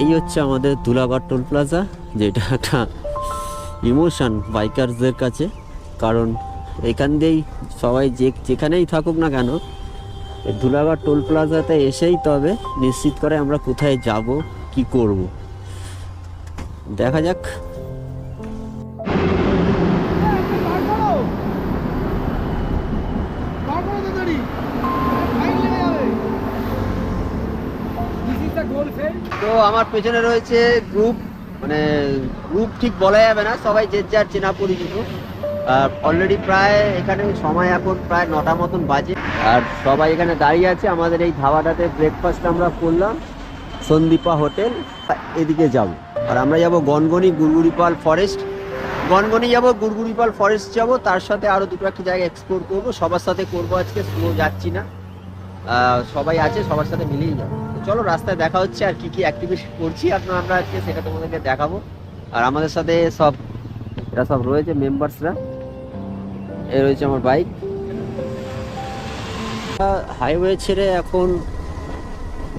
এই হচ্ছে আমাদের ধুলাগড় টোল প্লাজা, যেটা একটা ইমোশন বাইকারদের কাছে। কারণ এখান দিয়েই সবাই যেখানেই থাকুক না কেন, ধুলাগড় টোল প্লাজাতে এসেই তবে নিশ্চিত করে আমরা কোথায় যাব, কি করব। দেখা যাক। তো আমার পেছনে রয়েছে গ্রুপ, মানে গ্রুপ ঠিক বলা যাবে না, সবাই যে যার চেনা পরিচিত। আর অলরেডি প্রায় এখানে সময় এখন প্রায় 9টা মতন বাজে, আর সবাই এখানে দাঁড়িয়ে আছে। আমাদের এই ধাবাটাতে ব্রেকফাস্ট আমরা করলাম, সন্দীপা হোটেল। এদিকে যাব, আর আমরা যাব গনগনি গুড়গুড়িপাল ফরেস্ট। গনগনি যাব, গুড়গুড়িপাল ফরেস্ট যাব, তার সাথে আরও দুটো একটা জায়গা এক্সপ্লোর করবো। সবার সাথে করবো আজকে, স্লো যাচ্ছি না, সবাই আছে, সবার সাথে মিলেই যাবো। চলো রাস্তায় দেখা হচ্ছে, আর কি কি অ্যাক্টিভিটি করছি এখন আমরা আজকে সেটা তোমাদেরকে দেখাবো। আর আমাদের সাথে সব এরা সব রয়েছে মেম্বার্সরা। এ রয়েছে আমার বাইক। হাইওয়ে ছেড়ে এখন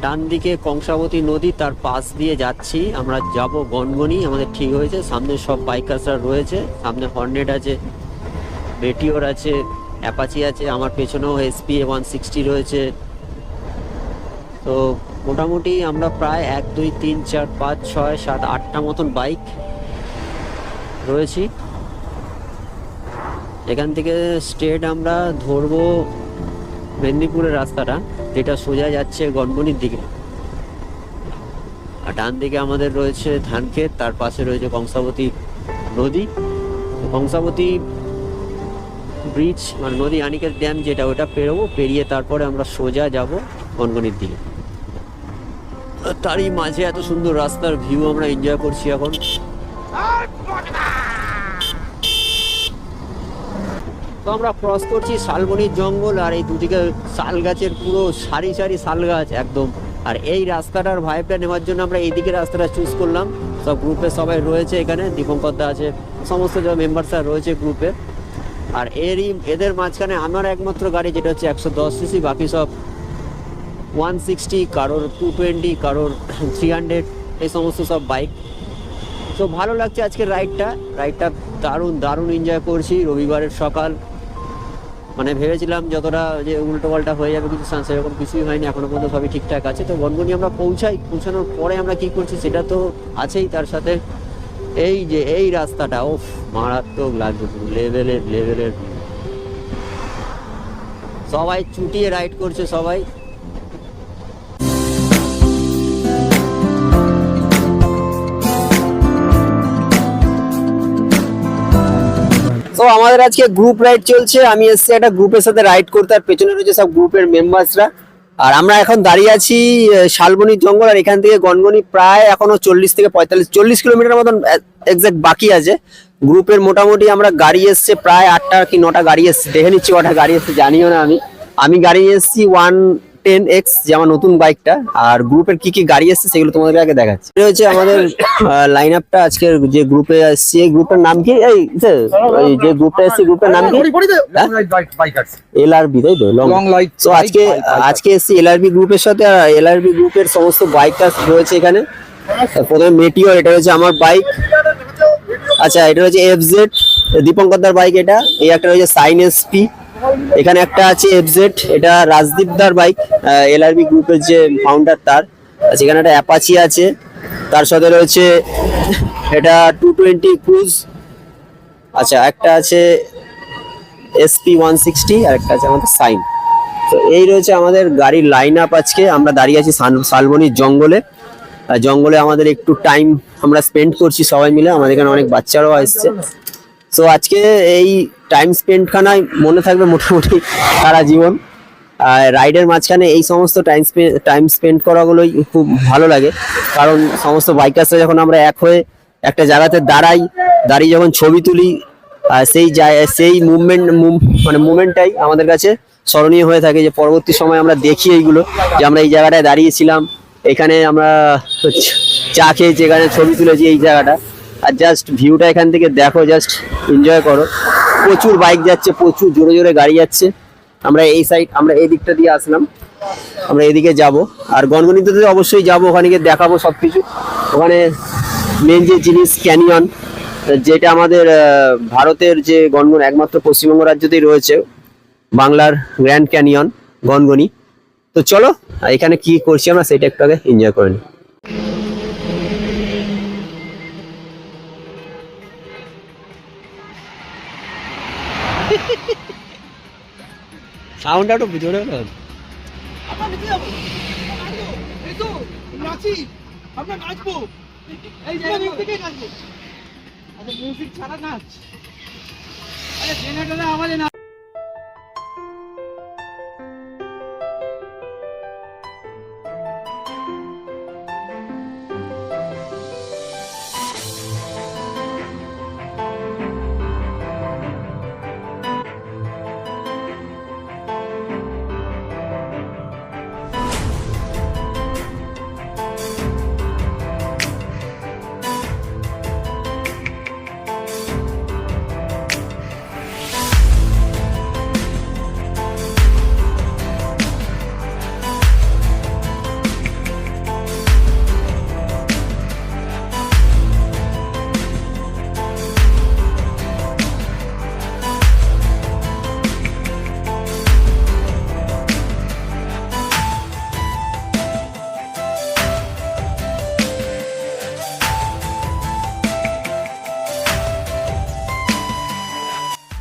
ডান দিকে কংসাবতী নদী, তার পাশ দিয়ে যাচ্ছি। আমরা যাব গনগনি, আমাদের ঠিক হয়েছে। সামনে সব বাইকার্সরা রয়েছে, সামনে হর্নেট আছে, মেটিওর আছে, অ্যাপাচি আছে, আমার পেছনেও SPA 160 রয়েছে। তো মোটামুটি আমরা প্রায় 1 2 3 4 5 6 7 8টা মতন বাইক রয়েছি। এখান থেকে স্ট্রেট আমরা ধরবো মেদিনীপুরের রাস্তাটা, যেটা সোজা যাচ্ছে গনগনির দিকে। আর ডান দিকে আমাদের রয়েছে ধানক্ষেত, তার পাশে রয়েছে কংসাবতী নদী। কংসাবতী ব্রিজ মানে নদী আনিকের ড্যাম যেটা, ওটা পেরোবো, পেরিয়ে তারপরে আমরা সোজা যাব গনগনির দিকে। তারই মাঝে এত সুন্দর রাস্তার ভিউ আমরা এনজয় করছি এখন। তো আমরা ক্রস করছি শালবনির জঙ্গল, আর এই দুদিকে শাল গাছের পুরো সারি সারি শাল গাছ একদম। আর এই রাস্তাটার ভাইবটা নেওয়ার জন্য আমরা এইদিকে রাস্তাটা চুজ করলাম। সব গ্রুপে সবাই রয়েছে এখানে, দীপঙ্কর দা আছে, সমস্ত যা মেম্বার্সরা রয়েছে গ্রুপে। আর এদের মাঝখানে আমার একমাত্র গাড়ি, যেটা হচ্ছে 110cc, বাকি সব 160, কারোর 220, কারোর 300, এই সমস্ত সব বাইক। তো ভালো লাগছে আজকের রাইডটা দারুণ দারুণ এনজয় করছি। রবিবারের সকাল, মানে ভেবেছিলাম যতটা যে উল্টো পাল্টা হয়ে যাবে, কিছু সেরকম কিছুই হয়নি, এখনো পর্যন্ত সবই ঠিকঠাক আছে। তো গনগনি আমরা পৌঁছানোর পরে আমরা কি করছি সেটা তো আছেই, তার সাথে এই যে এই রাস্তাটা ওফ মারাত্মক লাগবে, লেভেলের সবাই চুটিয়ে রাইড করছে সবাই। তো আমাদের আজকে গ্রুপ রাইড চলছে, আমি এসেছি একটা গ্রুপের সাথে রাইড করতে, আর পেছনে রয়েছে সব গ্রুপের মেম্বার্সরা। আর আমরা এখন দাঁড়িয়ে আছি শালবনির জঙ্গল, আর এখান থেকে গনগনি প্রায় এখনো 40 থেকে 40 কিলোমিটার মতন এক্সাক্ট বাকি আছে। গ্রুপের মোটামুটি আমরা গাড়ি এসছে প্রায় 8টা কি 9টা গাড়ি এসছে, দেখে নিচ্ছি কটা গাড়ি এসছে জানিও না আমি গাড়ি এসছি 110X, যে আমার নতুন বাইকটা। আর গ্রুপের কি কি গাড়ি এসছে সেগুলো তোমাদের আগে দেখাচ্ছি। এটা হচ্ছে আমাদের লাইন আপটা আজকের যে গ্রুপে আসছে। এই গ্রুপের নাম কি? এই যে গ্রুপটা এসছে গ্রুপের নাম কি? LRB, তাই তো? Long light. তো আজকে এসছি LRB গ্রুপের সাথে, আর LRB গ্রুপের সমস্ত বাইকটা রয়েছে এখানে। প্রথমে মেটিওর, এটা হচ্ছে আমার বাইক। আচ্ছা, এটা হচ্ছে FZ, দীপঙ্কর দার বাইক এটা। এই একটা রয়েছে সাইন SP, এখানে একটা আছে FZ, এটা রাজদীপ দার বাইক, LRB গ্রুপের যে ফাউন্ডার তার। সেখানে একটা অ্যাপাচি আছে, তার সাথে রয়েছে এটা 220 ক্রুজ। আচ্ছা, একটা আছে SP 160, আর একটা আছে আমাদের সাইন। তো এই রয়েছে আমাদের গাড়ির লাইন আপ। আজকে আমরা দাঁড়িয়ে আছি শালবনির জঙ্গলে। জঙ্গলে আমাদের একটু টাইম আমরা স্পেন্ড করছি সবাই মিলে, আমাদের এখানে অনেক বাচ্চারাও আসছে। তো আজকে এই টাইম স্পেন্ডখানায় মনে থাকবে মোটামুটি সারা জীবন। রাইডের মাঝখানে এই সমস্ত টাইম স্পেন্ড করাগুলোই খুব ভালো লাগে, কারণ সমস্ত বাইকার্সরা যখন আমরা এক হয়ে একটা জায়গাতে দাঁড়িয়ে যখন ছবি তুলি, সেই মুভমেন্টটাই আমাদের কাছে স্মরণীয় হয়ে থাকে। যে পরবর্তী সময় আমরা দেখি এইগুলো, যে আমরা এই জায়গাটায় দাঁড়িয়েছিলাম, এখানে আমরা চা খেয়েছি, এখানে ছবি তুলেছি এই জায়গাটা। আর জাস্ট ভিউটা এখান থেকে দেখো, জাস্ট এনজয় করো। প্রচুর বাইক যাচ্ছে, প্রচুর জোরে জোরে গাড়ি যাচ্ছে। আমরা এই দিকটা দিয়ে আসলাম, আমরা এদিকে যাব। আর গনগনিতে তো অবশ্যই যাব, ওখানে গিয়ে দেখাবো সবকিছু। ওখানে মেন যে জিনিস ক্যানিয়ন, যেটা আমাদের ভারতের যে গনগনি একমাত্র পশ্চিমবঙ্গ রাজ্যতেই রয়েছে, বাংলার গ্র্যান্ড ক্যানিয়ন গনগনি। তো চলো এখানে কি করছি আমরা সেটা একটু আগে এনজয় করে নিই। সাউন্ডটা একটু ভিতরে হলো। আমরা নিচে যাবো, এই তো নাচি, আমরা নাচবো, এই জায়গা থেকে নাচবো। আচ্ছা মিউজিক ছাড়া নাচ, আরে জেনারেটরে আওয়াজে না।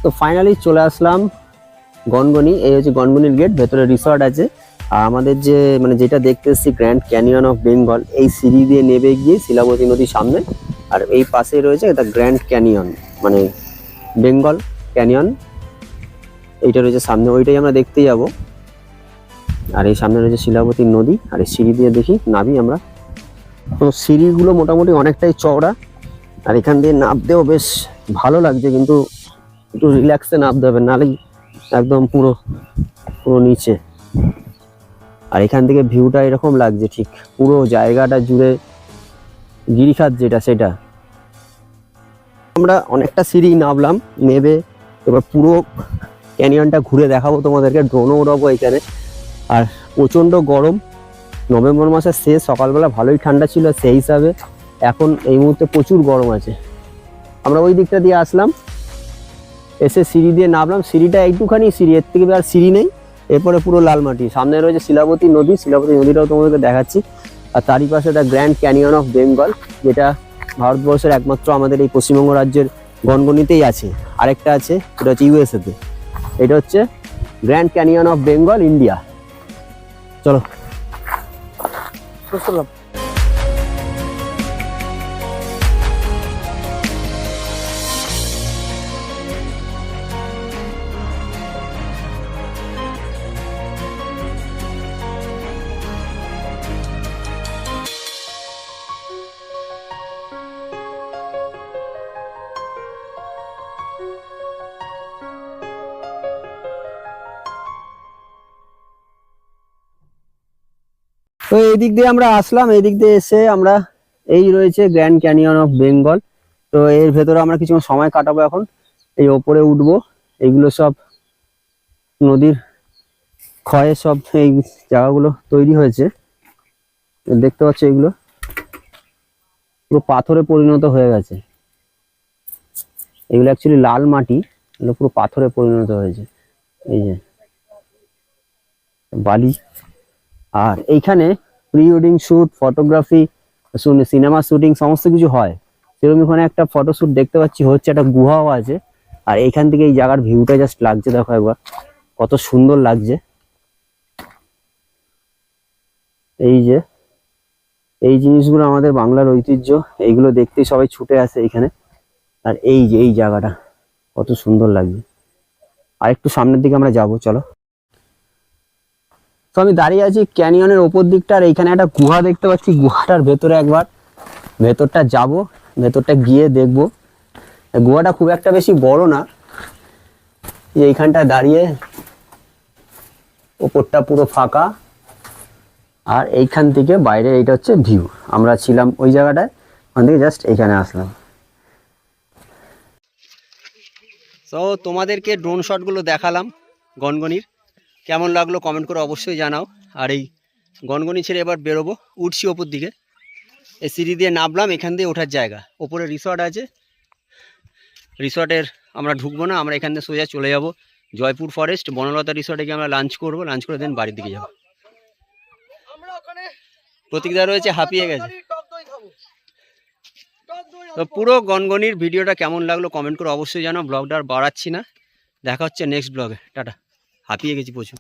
তো ফাইনালি চলে আসলাম গনগনি। এই হচ্ছে গনগনির গেট, ভেতরে রিসর্ট আছে। আর আমাদের যে মানে যেটা দেখতে এসেছি গ্র্যান্ড ক্যানিয়ন অফ বেঙ্গল, এই সিঁড়ি দিয়ে নেমে গিয়ে শিলাবতী নদীর সামনে, আর এই পাশে রয়েছে এটা গ্র্যান্ড ক্যানিয়ন মানে বেঙ্গল ক্যানিয়ন, এইটা রয়েছে সামনে, ওইটাই আমরা দেখতে যাব। আর এই সামনে রয়েছে শিলাবতী নদী, আর এই সিঁড়ি দিয়ে দেখি নামি আমরা। তো সিঁড়িগুলো মোটামুটি অনেকটাই চওড়া, আর এখান দিয়ে নামতেও বেশ ভালো লাগছে, কিন্তু একটু রিল্যাক্সে নামতে হবে, নাহলে একদম পুরো পুরো নিচে। আর এখান থেকে ভিউটা এরকম লাগছে, ঠিক পুরো জায়গাটা জুড়ে গিরিখাত যেটা সেটা। আমরা অনেকটা সিঁড়ি নামলাম, নেবে এবার পুরো ক্যানিয়নটা ঘুরে দেখাবো তোমাদেরকে, ড্রোনও উড়াবো এখানে। আর প্রচণ্ড গরম, নভেম্বর মাসের শেষ, সকালবেলা ভালোই ঠান্ডা ছিল, সেই হিসাবে এখন এই মুহূর্তে প্রচুর গরম আছে। আমরা ওই দিকটা দিয়ে আসলাম, এসে সিঁড়ি দিয়ে নামলাম। সিঁড়িটা একটুখানি সিঁড়ি, এর থেকে আর সিঁড়ি নেই। এরপরে পুরো লাল মাটি, সামনে রয়েছে শিলাবতী নদী, শিলাবতী নদীটাও তোমাদেরকে দেখাচ্ছি। আর তারই পাশে একটা গ্র্যান্ড ক্যানিয়ন অফ বেঙ্গল, যেটা ভারতবর্ষের একমাত্র আমাদের এই পশ্চিমবঙ্গ রাজ্যের গনগনিতেই আছে। আরেকটা আছে, এটা হচ্ছে ইউএসএতে। এটা হচ্ছে grand canyon of Bengal India. চলো চললাম। তো এই দিক দিয়ে আমরা আসলাম, এই দিক দিয়ে এসে আমরা, এই রয়েছে গ্র্যান্ড ক্যানিয়ন অফ বেঙ্গল। তো এর ভেতরে আমরা কিছু সময় কাটাবো এখন। এই ওপরে উঠবো, এইগুলো সব নদীর ক্ষয়ে সব এই জায়গাগুলো তৈরি হয়েছে, দেখতে পাচ্ছ এগুলো পুরো পাথরে পরিণত হয়ে গেছে। এগুলো অ্যাকচুয়ালি লাল মাটি, এগুলো পুরো পাথরে পরিণত হয়েছে, এই যে বালি। আর এইখানে pre wedding shoot, photography, cinema shooting সমস্ত কিছু হয়। সেরকম এখানে একটা ফটোশুট দেখতে পাচ্ছি হচ্ছে, একটা গুহাও আছে। আর এইখান থেকে এই জায়গার ভিউটা জাস্ট লাগছে, দেখো একবার কত সুন্দর লাগছে। এই যে এই জিনিসগুলো আমাদের বাংলার ঐতিহ্য, এইগুলো দেখতেই সবাই ছুটে আসে এখানে। আর এই যে এই জায়গাটা কত সুন্দর লাগছে। আর একটু সামনের দিকে আমরা যাব, চলো। তো আমি দাঁড়িয়ে আছি ক্যানিয়নের ওপর দিকটা, আর এইখানে একটা গুহা দেখতে পাচ্ছি। গুহাটার ভেতরে একবার ভেতরটা যাব, ভেতরটা গিয়ে দেখবো। গুহাটা খুব একটা বেশি বড় না, এইখানটা দাঁড়িয়ে, ওপরটা পুরো ফাঁকা, আর এইখান থেকে বাইরে এইটা হচ্ছে ভিউ। আমরা ছিলাম ওই জায়গাটায়, ওখান থেকে জাস্ট এইখানে আসলাম। তো তোমাদেরকে ড্রোন শটগুলো দেখালাম গনগনির। কেমন লাগলো কমেন্ট করে অবশ্যই জানাও। আর এই গনগনি ছেড়ে এবার বেরোবো, উঠছি ওপর দিকে, এই সিঁড়ি দিয়ে নামলাম, এখান দিয়ে ওঠার জায়গা, ওপরে রিসর্ট আছে। রিসর্টের আমরা ঢুকবো না, আমরা এখান থেকে সোজা চলে যাব জয়পুর ফরেস্ট বনলতা রিসর্টে গিয়ে আমরা লাঞ্চ করবো, লাঞ্চ করে দেন বাড়ির দিকে যাবো। আমরা ওখানে প্রতীকদা রয়েছে, হাঁপিয়ে গেছে। টক দই খাবো, টক দই তো পুরো গনগনির ভিডিওটা কেমন লাগলো কমেন্ট করে অবশ্যই জানাও। ব্লগটা আর বাড়াচ্ছি না, দেখা হচ্ছে নেক্সট ব্লগে, টাটা। হাঁপিয়ে গেছি প্রচুর।